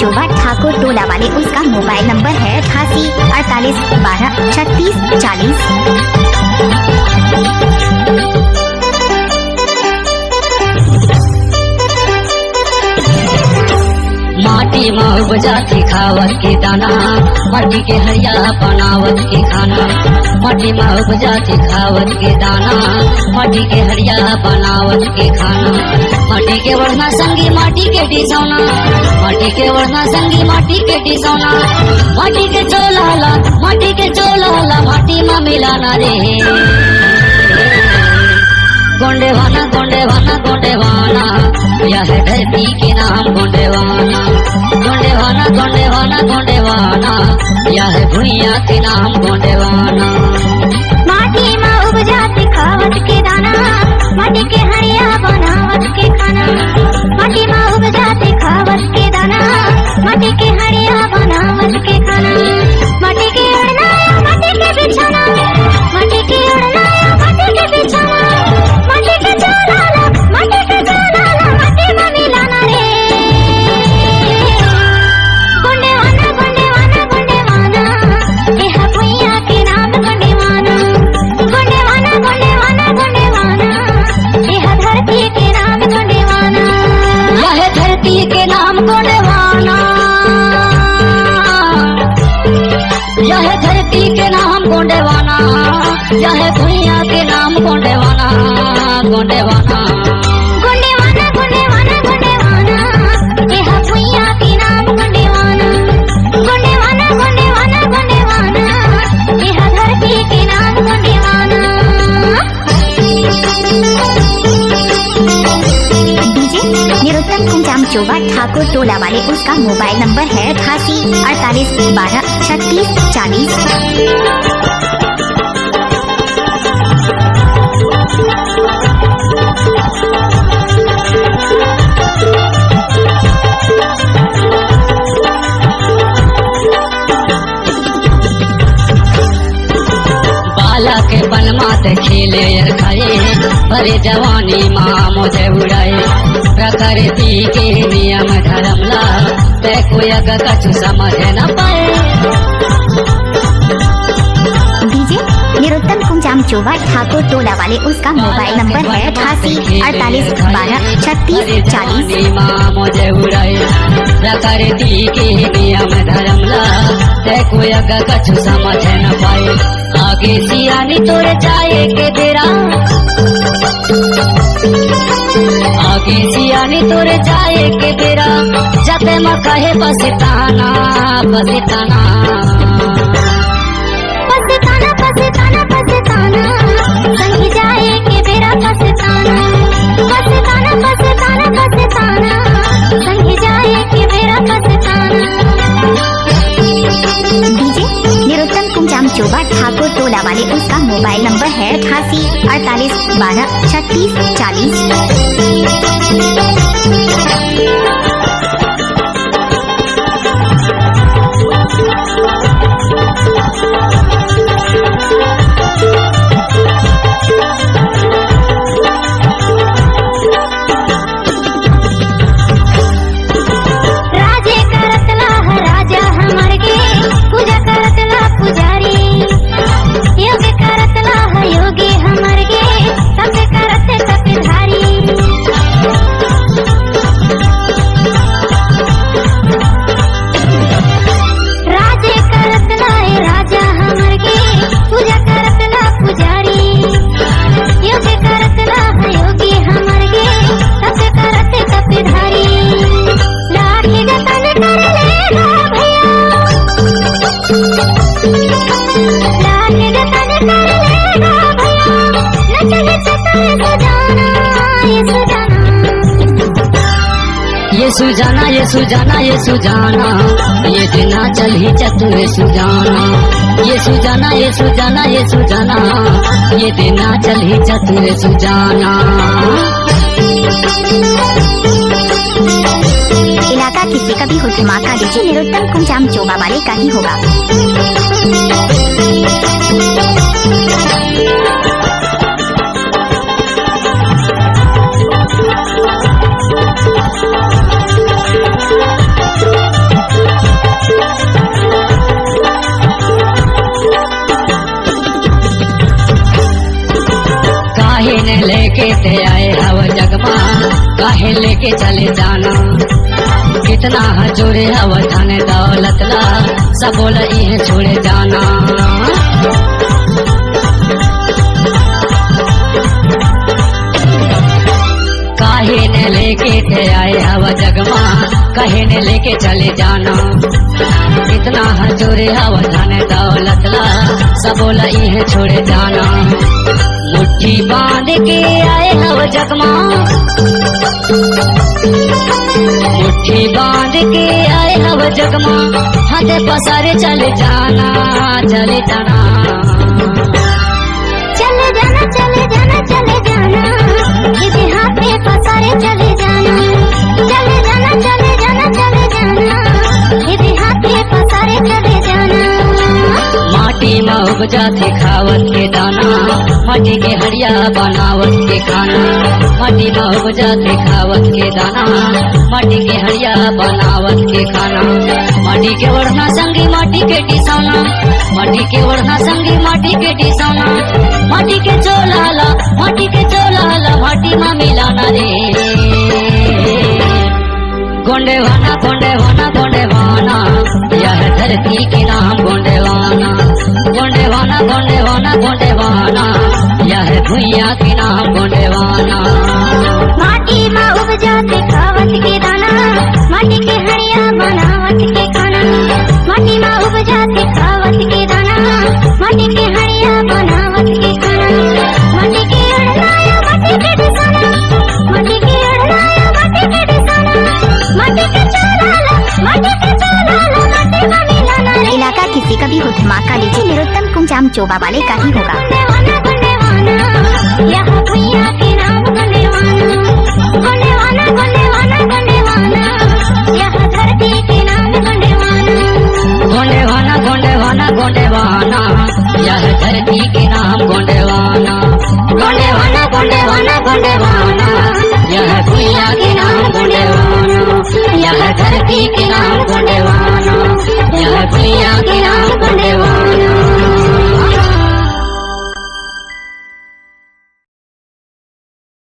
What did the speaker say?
चोबा ठाकुर टोला वाले, उसका मोबाइल नंबर है 88 48 12 36 40। माटी में उपजाती खावत के दाना, माटी के हरिया बनावत के खाना। माटी में उपजाती खावत के दाना, माटी के हरिया बनावत के खाना। माटी के बढ़ना संगी माटी के डिसौना, माटी के बढ़ना संगी माटी के डिसौना। माटी के चोलाला, माटी के चोलाला, माटी में मिलाना रे। गोंडेवाना गोंडेवाना गोंडेवाना, यह है धरती के नाम गोंडेवाना। गोंडेवाना गोंडेवाना गोंडेवाना, यह है भुइया के नाम गोंडेवाना। माटी में उपजाती खावत के दाना, माटी के हरिया बनावत के खाना। माटी में उपजाती खावत के दाना, माटी के हरिया बनावत के खाना। माटी के उड़ना माटी के बिछाना, माटी के उड़ना माटी के बिछाना। माटी के चोलाला, माटी के चोलाला, माटी में मिलाना रे। गोंडेवाना गोंडेवाना गोंडेवाना, यह भुइया के नाम गोंडेवाना। गोंडेवाना गोंडेवाना गोंडेवाना, यह धरती के नाम गोंडेवाना। यह धरती के नाम गोंडेवाना, यह धरती के नाम गोंडेवाना, यह भुइया के नाम गोंडेवाना। गोंडेवाना गोंडेवाना गोंडेवाना गोंडेवाना, यह भुइया के नाम गोंडेवाना। गोंडेवाना गोंडेवाना गोंडेवाना, यह धरती के नाम गोंडेवाना। डीजे निरुत्तम कुंजाम चोबा ठाकुर टोला वाले, उसका मोबाइल नंबर है 88 48 12 36 40। बाला के बनमात खेले खाए, भरे जवानी माँ मुझे उड़ाए। प्रकृति के नियम धर्मला, ते कोई कछु समझ न पाए। डीजे निरुत्तम कुंजाम चोबा ठाकुर टोला वाले, उसका मोबाइल नंबर है 88 48 12 36 40। माँ मुझे उड़ाए। प्रकृति के नियम धर्मला, ते कोई कछु समझ न पाए। आगे सियानी तोरे जाए के तेरा, आगे सियानी तोरे जाए के तेरा। जाते म कहे पछताना पछताना, पछताना पछताना पछताना, संगी जाए के बेरा पछताना। पछताना पछताना पछताना, संगी जाए के बेरा पछताना। डीजे निरुत्तम कुंजाम चोबा ठाकुर टोला वाले, उसका मोबाइल नंबर है 88 48 12 36 40। राजे करतला राजा हमर के, पूजा करतला पुजारी। योग करतला योगी हमर के, सब करत तपधारी। राजे करतला राजा हमर के, पूजा करतला पुजारी। योग करतला योगी हमर के, सब करत तपधारी। लाठी जतन कर लेगा भैया, लाठी जतन कर लेगा भैया। नचले चतुर सुजाना ये सुजाना, ये सुजाना ये सुजाना, ये दिना चल ही चतुर सुजाना। ये सुजाना ये सुजाना ये सुजाना, ये दिना चल ही चतुर सुजाना। इलाका किसी का भी हो, दिमाग का डीजे निरुत्तम कुंजाम चोबा वाले का ही होगा। काहे लेके चले जाना कितना हजूरे अवधान दौलत ला सब बोल इहे छोड़े जाना काहे ने लेके थे आए हवा जगमा काहे ने लेके चले जाना कितना हजूरे अवधान दौलत ला सब बोल इहे छोड़े जाना मुट्ठी बांध के आए हवा जगमा मुट्ठी बांध के आए हवा जगमा हाथे पसारे चले जाना चले जाना चले जाना चले जाना चले जाना इसे हाथे पसारे चले जाना चले जाना चले जाना चले जाना इसे हाथे पसारे चले जाना माटी में उपजा थे खावत के दाना माटी के हरिया बनावत के खाना माटी में उपजा थे खावत के दाना माटी के हरिया बनावत के खाना माटी के ओढ़ना संगी माटी के टिसौना माटी के ओढ़ना संगी माटी के टिसौना माटी के चोलाला माटी के चोलाला माटी में मिलाना रे गोंडेवाना गोंडेवाना गोंडेवाना यह धरती के नाम गोंडेवाना गोंडेवाना गोंडेवाना गोंडेवाना यह भुइया के नाम गोंडेवाना माटी में उपजा थे खावत के दाना माटी के हरिया बनावत के खाना माटी में उपजा थे खावत के दाना माटी के हरिया बनावत के खाना माटी के अड़लाया माटी के डिसाना माटी के अड़लाया माटी के डिसाना माटी के चोलाला माटी के चोलाला माटी में मिलाना रे इलाका किसी का भी हो धमाका लीजिए निरुत्तम कुंजाम चोबा वाले का ही होगा गोंडेवाना गोंडेवाना यह भुइया के नाम गोंडेवाना गोंडेवाना गोंडेवाना गोंडेवाना यह धरती के नाम गोंडेवाना गोंडेवाना गोंडेवाना गोंडेवाना यह धरती के नाम गोंडेवाना गोंडेवाना गोंडेवाना गोंडेवाना यह भुइया के नाम गोंडेवाना यह धरती के